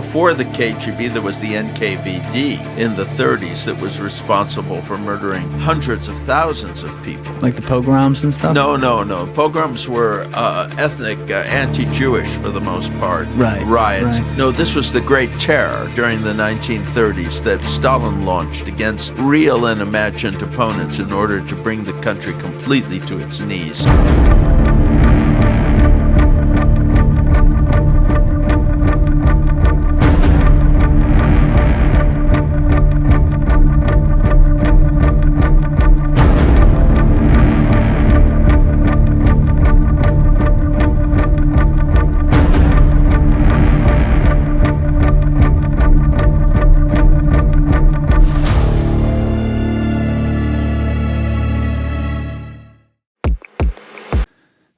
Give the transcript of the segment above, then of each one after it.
before the KGB, there was the NKVD in the 30s that was responsible for murdering hundreds of thousands of people. Like the pogroms and stuff? No. Pogroms were ethnic, anti-Jewish for the most part, riots. Right. No, this was the Great Terror during the 1930s that Stalin launched against real and imagined opponents in order to bring the country completely to its knees.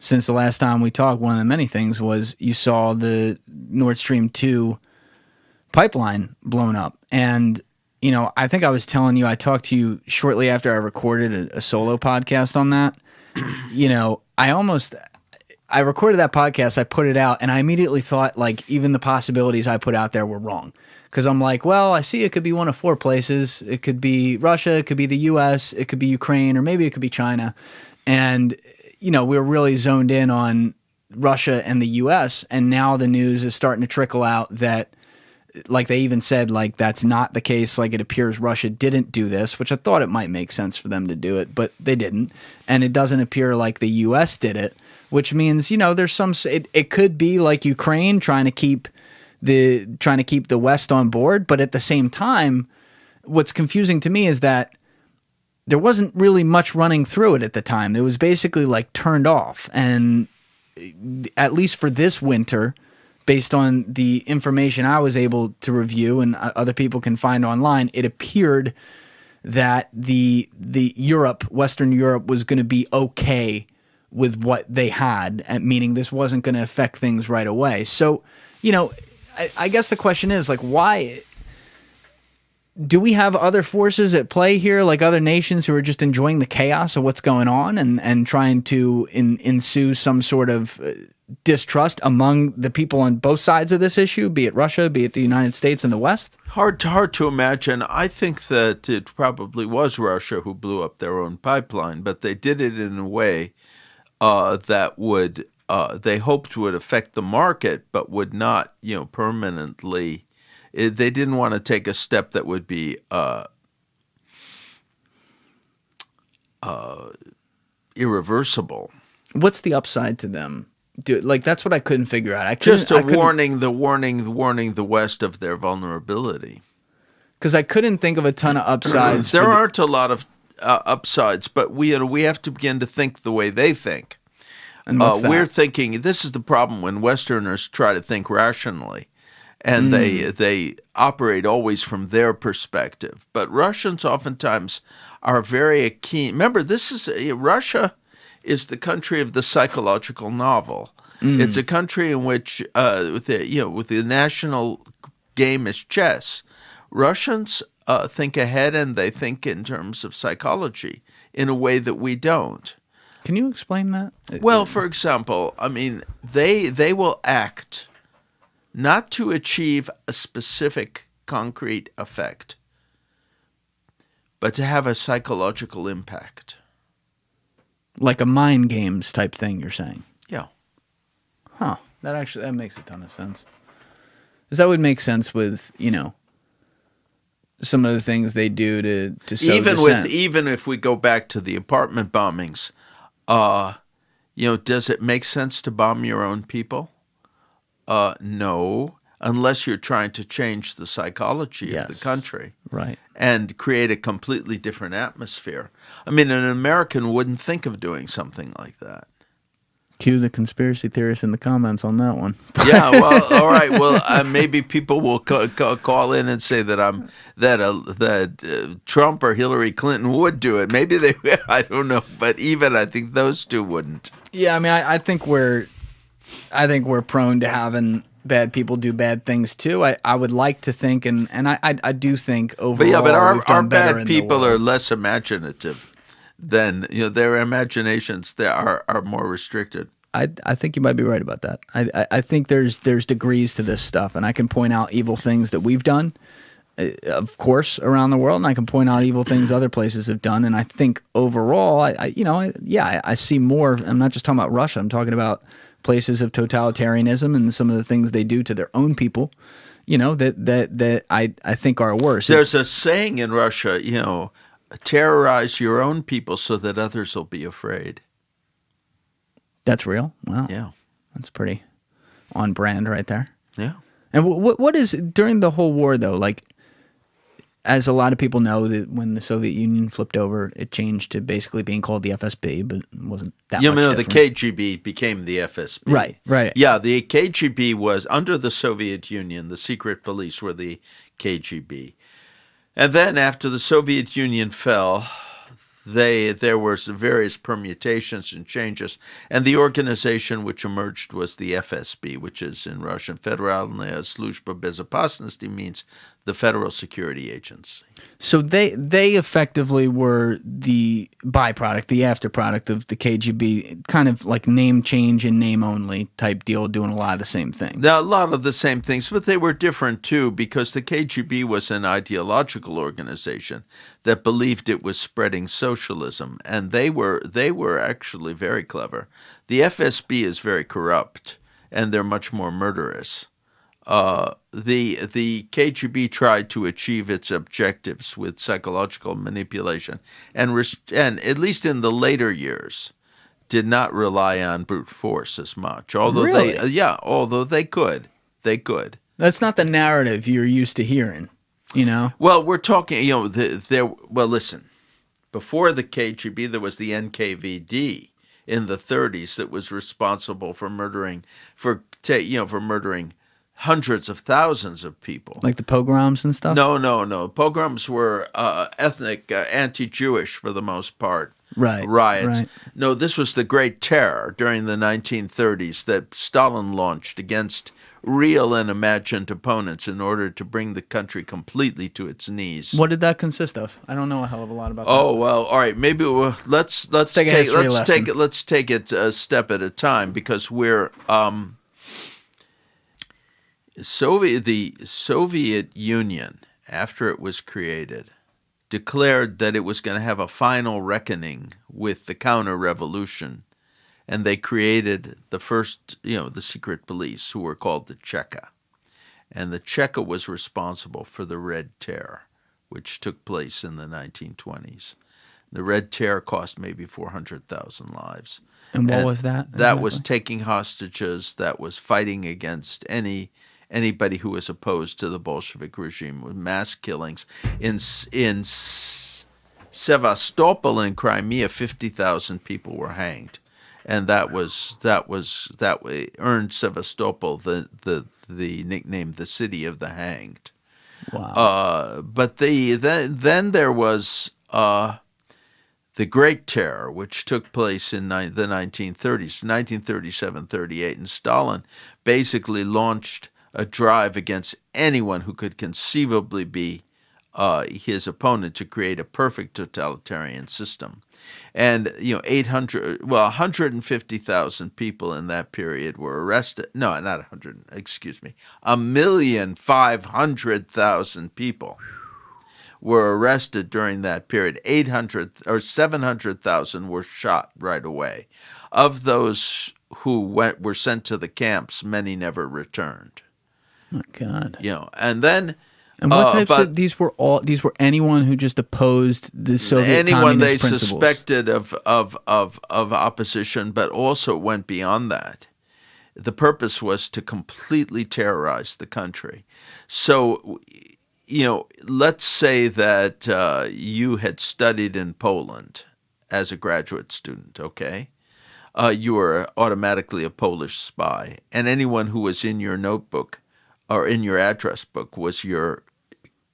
Since the last time we talked, one of the many things was you saw the Nord Stream 2 pipeline blown up. And, you know, I think I was telling you, I talked to you shortly after I recorded a solo podcast on that. You know, I recorded that podcast, I put it out, and I immediately thought, like, even the possibilities I put out there were wrong. Because I'm like, well, I see it could be one of four places. It could be Russia, it could be the US, it could be Ukraine, or maybe it could be China. And you know, we were really zoned in on Russia and the U.S., and now the news is starting to trickle out that, like they even said, like that's not the case. Like it appears Russia didn't do this, which I thought it might make sense for them to do it, but they didn't. And it doesn't appear like the U.S. did it, which means, you know, there's some. It could be like Ukraine trying to keep the West on board, but at the same time, what's confusing to me is that there wasn't really much running through it at the time. It was basically like turned off. And at least for this winter, based on the information I was able to review and other people can find online, it appeared that the Western Europe was going to be okay with what they had, meaning this wasn't going to affect things right away. So, you know, I guess the question is, like, why do we have other forces at play here, like other nations who are just enjoying the chaos of what's going on and trying to ensue some sort of distrust among the people on both sides of this issue, be it Russia, be it the United States and the West? Hard to imagine. I think that it probably was Russia who blew up their own pipeline, but they did it in a way that would they hoped would affect the market, but would not, you know, permanently. They didn't want to take a step that would be irreversible. What's the upside to them? Like that's what I couldn't figure out. Warning the West of their vulnerability. Because I couldn't think of a ton of upsides. There aren't a lot of upsides, but we have to begin to think the way they think. And what's that? We're thinking. This is the problem when Westerners try to think rationally. And they operate always from their perspective. But Russians oftentimes are very keen. Remember, Russia is the country of the psychological novel. It's a country in which, with the national game is chess. Russians think ahead, and they think in terms of psychology in a way that we don't. Can you explain that? Well, for example, I mean, they will act not to achieve a specific concrete effect, but to have a psychological impact. Like a mind games type thing, you're saying? Yeah. Huh. That makes a ton of sense. Because that would make sense with, you know, some of the things they do to sow dissent. Even if we go back to the apartment bombings, you know, does it make sense to bomb your own people? No, unless you're trying to change the psychology of the country, right, and create a completely different atmosphere. I mean, an American wouldn't think of doing something like that. Cue the conspiracy theorists in the comments on that one. Yeah, well, all right. Well, maybe people will call in and say that Trump or Hillary Clinton would do it. Maybe they, I don't know, but even I think those two wouldn't. Yeah, I mean, I think we're prone to having bad people do bad things too. I would like to think, and I do think overall. But our better bad people are less imaginative than, you know, their imaginations are more restricted. I think you might be right about that. I think there's degrees to this stuff, and I can point out evil things that we've done, of course, around the world, and I can point out evil things other places have done. And I think overall, I see more. I'm not just talking about Russia. I'm talking about places of totalitarianism and some of the things they do to their own people, that I think are worse. There's a saying in Russia, terrorize your own people so that others will be afraid. That's real? Wow. Yeah. That's pretty on brand right there. Yeah. And what is, during the whole war, though, like, as a lot of people know, that when the Soviet Union flipped over, it changed to basically being called the FSB, but it wasn't that much different. The KGB became the FSB. Right. Yeah, the KGB was, under the Soviet Union, the secret police were the KGB. And then after the Soviet Union fell, there were various permutations and changes, and the organization which emerged was the FSB, which is in Russian Federalная служба безопасности, means the Federal Security Agency. So they effectively were the byproduct, the afterproduct of the KGB, kind of like name change and name only type deal, doing a lot of the same things. Now, a lot of the same things, but they were different too, because the KGB was an ideological organization that believed it was spreading socialism, and they were actually very clever. The FSB is very corrupt, and they're much more murderous. The KGB tried to achieve its objectives with psychological manipulation, and at least in the later years, did not rely on brute force as much. Although although they could. That's not the narrative you're used to hearing, Well, we're talking, listen. Before the KGB, there was the NKVD in the 30s that was responsible for murdering hundreds of thousands of people. Like the pogroms and stuff? No. Pogroms were ethnic, anti-Jewish for the most part. Right. Riots. Right. No, this was the Great Terror during the 1930s that Stalin launched against real and imagined opponents in order to bring the country completely to its knees. What did that consist of? I don't know a hell of a lot about that. Oh, well, all right. Maybe let's take it a step at a time, because we're the Soviet Union, after it was created, declared that it was going to have a final reckoning with the counter-revolution, and they created the first, the secret police, who were called the Cheka. And the Cheka was responsible for the Red Terror, which took place in the 1920s. The Red Terror cost maybe 400,000 lives. And what was that? That was taking hostages, that was fighting against anybody who was opposed to the Bolshevik regime, with mass killings. In Sevastopol in Crimea, 50,000 people were hanged, and that earned Sevastopol the nickname "the City of the Hanged." Wow. But then there was the Great Terror, which took place in the 1930s, 1937-38, and Stalin basically launched a drive against anyone who could conceivably be his opponent to create a perfect totalitarian system. And 150,000 people in that period were arrested. No, not 100. Excuse me. 1,500,000 people were arrested during that period. 700,000 were shot right away. Of those who were sent to the camps, many never returned. Oh, God. And then. And what types of these were anyone who just opposed the Soviet communist principles? Anyone they suspected of opposition, but also went beyond that. The purpose was to completely terrorize the country. So, let's say that you had studied in Poland as a graduate student, okay? You were automatically a Polish spy, and anyone who was in your notebook or in your address book was your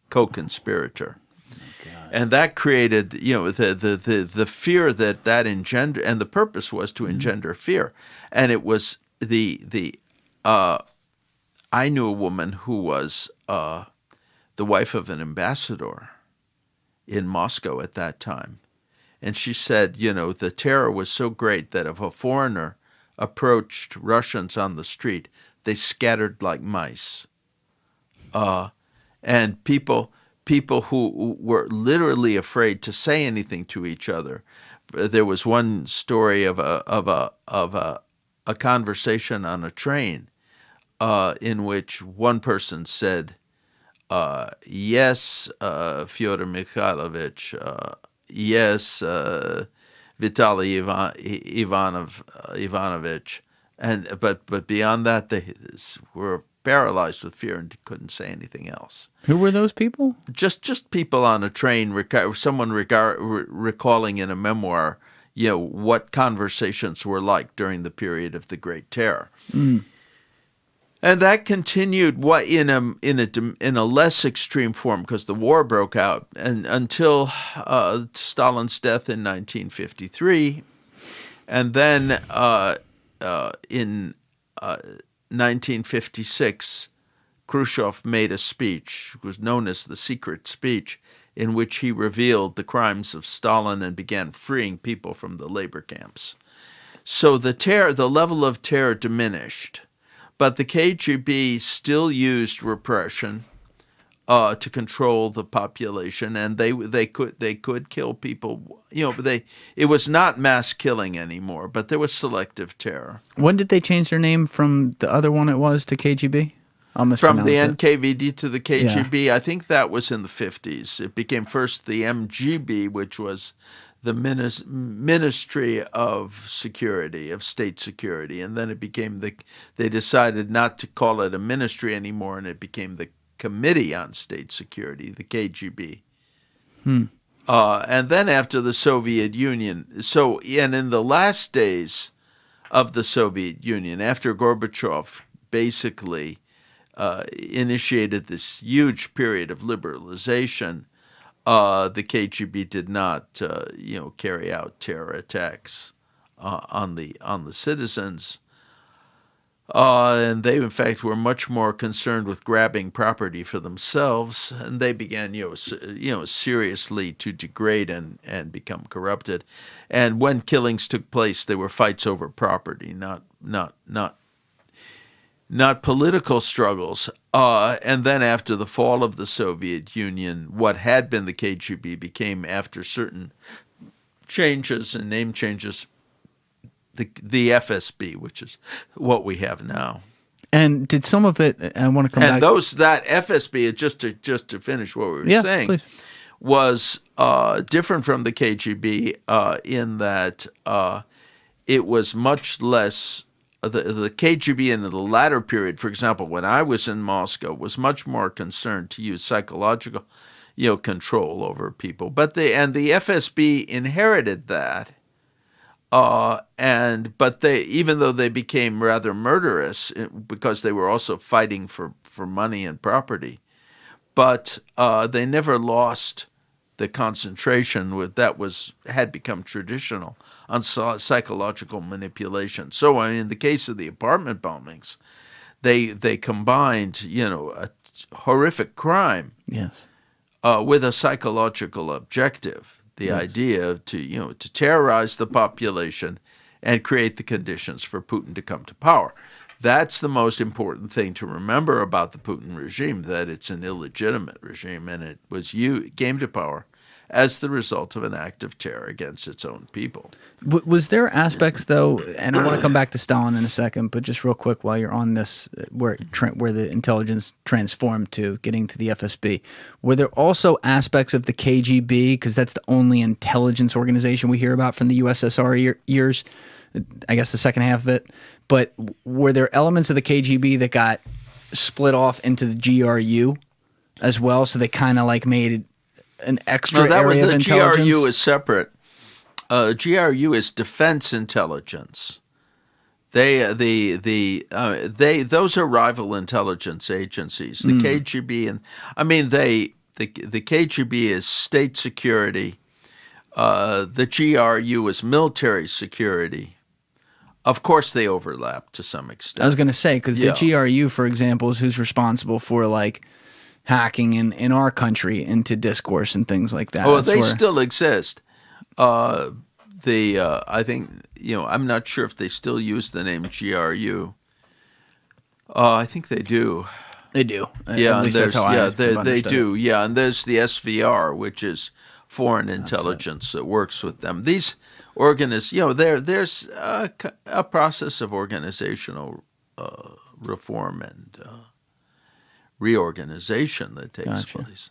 co-conspirator. Oh, and that created, the fear that engendered, and the purpose was to engender fear. And it was I knew a woman who was the wife of an ambassador in Moscow at that time. And she said, the terror was so great that if a foreigner approached Russians on the street, they scattered like mice. And people who were literally afraid to say anything to each other. There was one story of a conversation on a train in which one person said, "Yes, Fyodor Mikhailovich. Yes, Vitaly Ivanovich." But beyond that, they were paralyzed with fear and couldn't say anything else. Who were those people? Just people on a train. Someone recalling in a memoir, what conversations were like during the period of the Great Terror. Mm. And that continued in a less extreme form because the war broke out and until Stalin's death in 1953, and then in 1956, Khrushchev made a speech, was known as the secret speech, in which he revealed the crimes of Stalin and began freeing people from the labor camps. So the level of terror diminished. But the KGB still used repression to control the population, and they could kill people. It was not mass killing anymore, but there was selective terror. When did they change their name from the other one it was to KGB? From the NKVD to the KGB, yeah. I think that was in the 50s. It became first the MGB, which was the Ministry of Security, of State Security, and then it became they decided not to call it a ministry anymore, and it became the Committee on State Security, the KGB. And then after the Soviet Union, and in the last days of the Soviet Union, after Gorbachev basically initiated this huge period of liberalization, the KGB did not, carry out terror attacks on the citizens, and they, in fact, were much more concerned with grabbing property for themselves, and they began, seriously to degrade and become corrupted. And when killings took place, they were fights over property, not political struggles. And then after the fall of the Soviet Union, what had been the KGB became, after certain changes and name changes, the FSB, which is what we have now. And did some of it, I want to come back. And that FSB, just to finish what we were saying, please. Was different from the KGB in that it was much less. The KGB in the latter period, for example, when I was in Moscow, was much more concerned to use psychological, control over people. But the FSB inherited that, but they, even though they became rather murderous because they were also fighting for money and property, but they never lost the concentration that had become traditional on psychological manipulation. So, in the case of the apartment bombings, they combined, a horrific crime, yes, with a psychological objective. The idea to terrorize the population and create the conditions for Putin to come to power. That's the most important thing to remember about the Putin regime, that it's an illegitimate regime, and it came to power as the result of an act of terror against its own people. Was there aspects, though, and I want to come back to Stalin in a second, but just real quick while you're on this, where the intelligence transformed to getting to the FSB, were there also aspects of the KGB, because that's the only intelligence organization we hear about from the USSR years, I guess the second half of it, but were there elements of the KGB that got split off into the GRU as well, so they kind of like made an extra area of intelligence? GRU is separate. GRU is defense intelligence. Those are rival intelligence agencies. The KGB the KGB is state security. The GRU is military security. Of course, they overlap to some extent. I was going to say, because the GRU, for example, is who's responsible for like hacking in our country into discourse and things like that. Oh, they still exist. I think, I'm not sure if they still use the name GRU. I think they do. They do. Yeah, At least that's how I they do. it. Yeah, and there's the SVR, which is foreign intelligence that works with them. These there's a process of organizational reform and reorganization that takes place.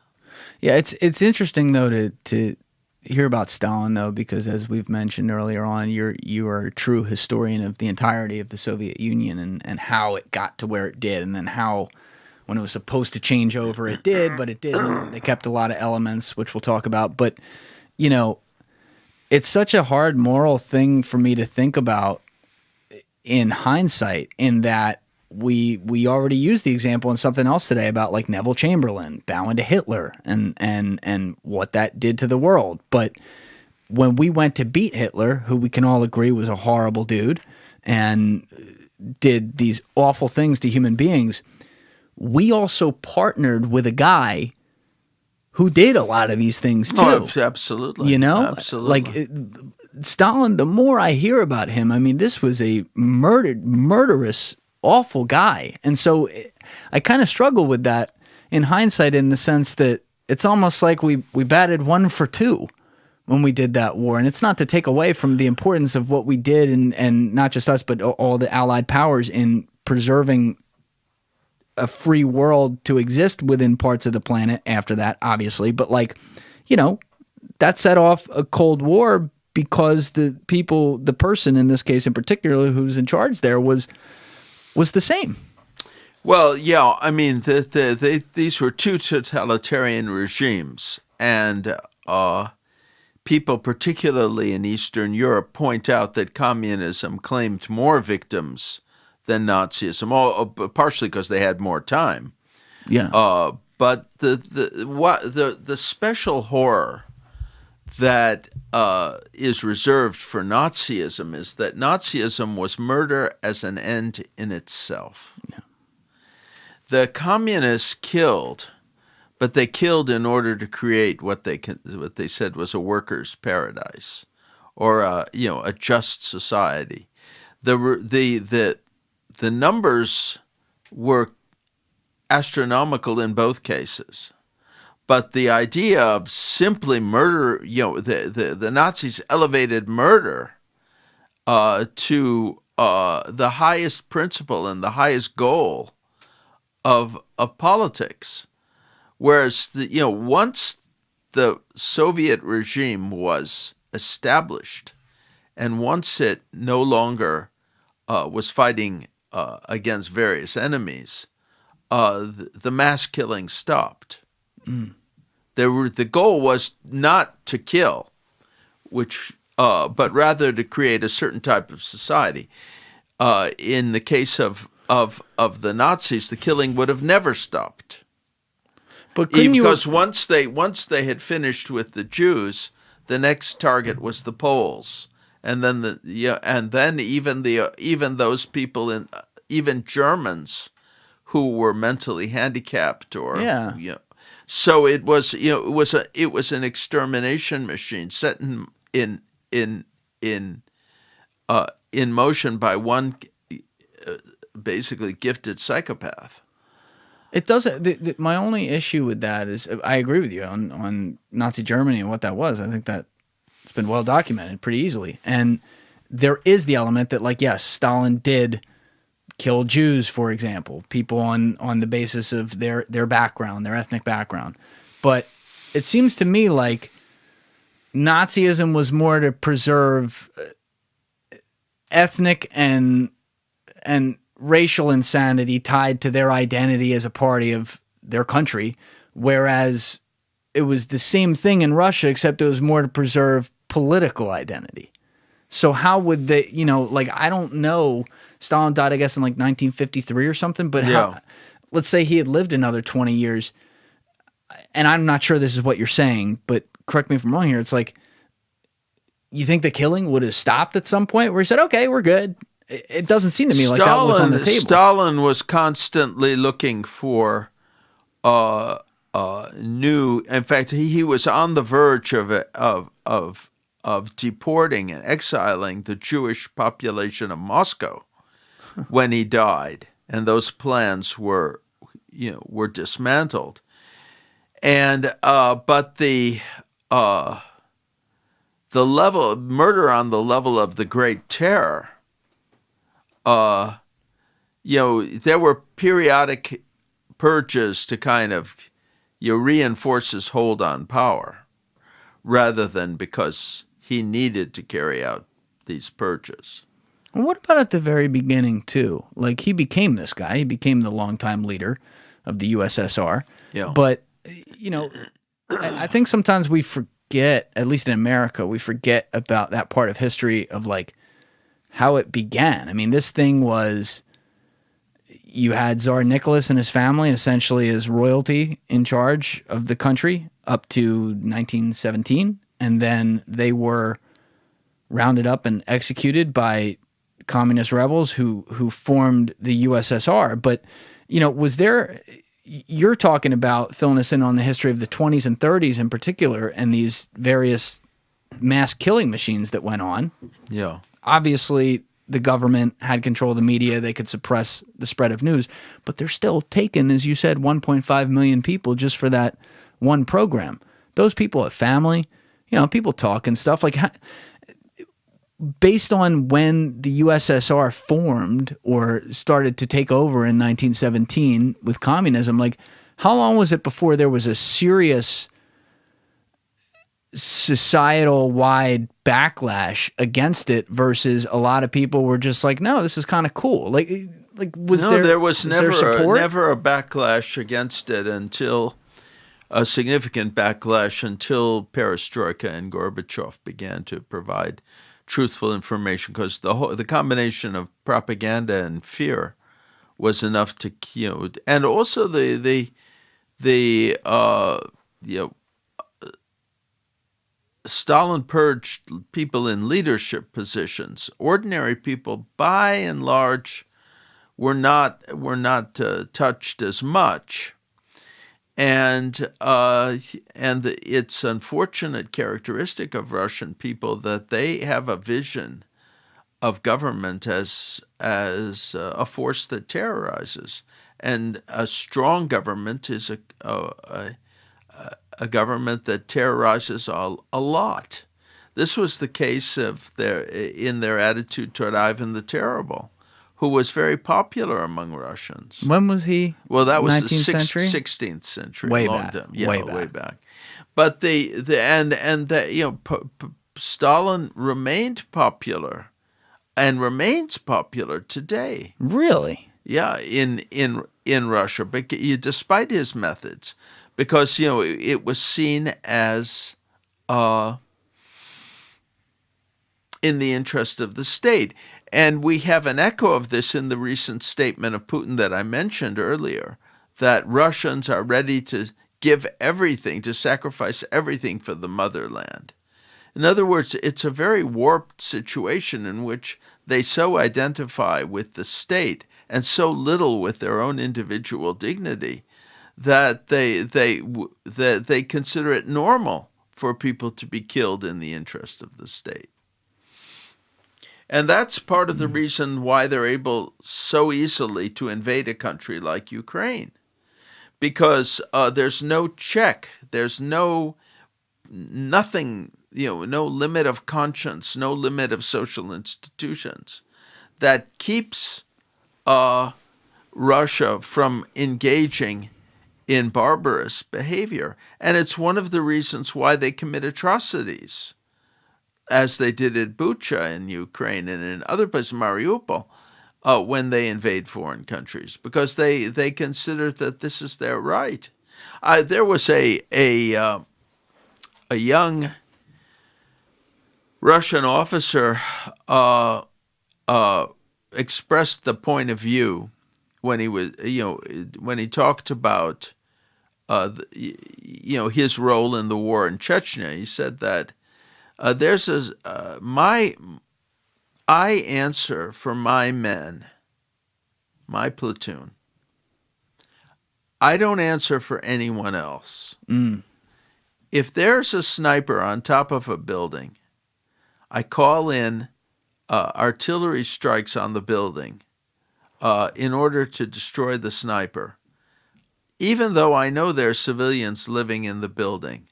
Yeah, it's interesting though to hear about Stalin though, because as we've mentioned earlier on, you are a true historian of the entirety of the Soviet Union and how it got to where it did, and then how when it was supposed to change over it did, but it didn't. They kept a lot of elements, which we'll talk about. But it's such a hard moral thing for me to think about in hindsight, in that we already used the example in something else today about like Neville Chamberlain bowing to Hitler and what that did to the world. But when we went to beat Hitler, who we can all agree was a horrible dude and did these awful things to human beings, we also partnered with a guy who did a lot of these things too. Oh, absolutely. Absolutely. Stalin, the more I hear about him, I mean, this was a murderous, awful guy. And so I kind of struggle with that in hindsight, in the sense that it's almost like we batted 1 for 2 when we did that war. And it's not to take away from the importance of what we did, and not just us, but all the Allied powers in preserving a free world to exist within parts of the planet after that, obviously. But that set off a Cold War because the person in this case in particular who's in charge there was the same. Well, yeah, I mean, these were 2 totalitarian regimes, and people, particularly in Eastern Europe, point out that communism claimed more victims than Nazism, partially because they had more time. Yeah. But the special horror that is reserved for Nazism is that Nazism was murder as an end in itself. Yeah. The communists killed, but they killed in order to create what they said was a workers' paradise, or a just society. The numbers were astronomical in both cases, but the idea of simply murder, the Nazis elevated murder to the highest principle and the highest goal of politics, whereas once the Soviet regime was established, and once it no longer was fighting against various enemies, the mass killing stopped. Mm. The goal was not to kill, but rather to create a certain type of society. In the case of the Nazis, the killing would have never stopped. But because once they had finished with the Jews, the next target was the Poles. And then even those people even Germans who were mentally handicapped so it was an extermination machine set in motion by one basically gifted psychopath. It doesn't. My only issue with that is I agree with you on Nazi Germany and what that was. I think that it's been well documented pretty easily. And there is the element that, like, yes, Stalin did kill Jews, for example, people on the basis of their background, their ethnic background. But it seems to me like Nazism was more to preserve ethnic and racial insanity tied to their identity as a party of their country, whereas it was the same thing in Russia, except it was more to preserve political identity. So how would they, I don't know, Stalin died, I guess, in like 1953 or something, but let's say he had lived another 20 years, and I'm not sure this is what you're saying, but correct me if I'm wrong here, it's like, you think the killing would have stopped at some point where he said, okay, we're good? It doesn't seem to me like that was on the table. Stalin was constantly looking for new. In fact, he was on the verge of of deporting and exiling the Jewish population of Moscow when he died, and those plans were dismantled. And but the level of murder on the level of the Great Terror, there were periodic purges to kind of reinforce his hold on power, rather than because he needed to carry out these purges. Well, what about at the very beginning, too? Like, he became this guy. He became the longtime leader of the USSR. Yeah. But, I think sometimes we forget, at least in America, we forget about that part of history of, like, how it began. I mean, this thing was, you had Tsar Nicholas and his family essentially as royalty in charge of the country up to 1917, and then they were rounded up and executed by communist rebels who formed the USSR. But, was there... You're talking about filling us in on the history of the 20s and 30s in particular, and these various mass killing machines that went on. Yeah. Obviously, the government had control of the media. They could suppress the spread of news, but they're still taking, as you said, 1.5 million people just for that one program. Those people have family, people talk and stuff. Like, based on when the USSR formed or started to take over in 1917 with communism, like, how long was it before there was a serious societal-wide backlash against it versus a lot of people were just like, no, this is kind of cool. Like there was never a backlash against it until a significant backlash until Perestroika and Gorbachev began to provide truthful information, because the combination of propaganda and fear was enough to and also Stalin purged people in leadership positions. Ordinary people, by and large, were not touched as much. And it's unfortunate characteristic of Russian people that they have a vision of government as a force that terrorizes, and a strong government is a government that terrorizes a lot. This was the case in their attitude toward Ivan the Terrible, who was very popular among Russians. When was he? Well, that was 19th the century? 16th century. Way long back. time. Yeah, way back. But Stalin remained popular, and remains popular today. Really? Yeah, in Russia, but despite his methods, because it was seen as in the interest of the state. And we have an echo of this in the recent statement of Putin that I mentioned earlier, that Russians are ready to give everything, to sacrifice everything for the motherland. In other words, it's a very warped situation in which they so identify with the state and so little with their own individual dignity that they consider it normal for people to be killed in the interest of the state. And that's part of the reason why they're able so easily to invade a country like Ukraine, because there's no check, there's nothing, no limit of conscience, no limit of social institutions that keeps Russia from engaging in barbarous behavior. And it's one of the reasons why they commit atrocities, as they did at Bucha in Ukraine and in other places, Mariupol, when they invade foreign countries, because they consider that this is their right. There was a young Russian officer expressed the point of view when he was, when he talked about, his role in the war in Chechnya. He said that I answer for my men, my platoon. I don't answer for anyone else. If there's a sniper on top of a building I call in artillery strikes on the building in order to destroy the sniper, even though I know there are civilians living in the building.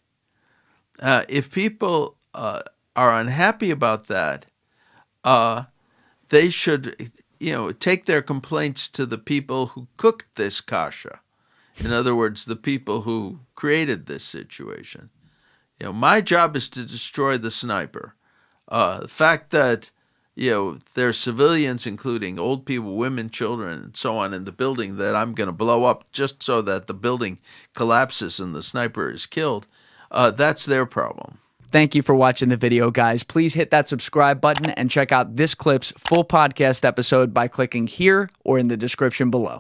If people are unhappy about that, they should, take their complaints to the people who cooked this kasha. In other words, the people who created this situation. My job is to destroy the sniper. The fact that, there's civilians, including old people, women, children, and so on in the building that I'm going to blow up just so that the building collapses and the sniper is killed, that's their problem. Thank you for watching the video, guys. Please hit that subscribe button and check out this clip's full podcast episode by clicking here or in the description below.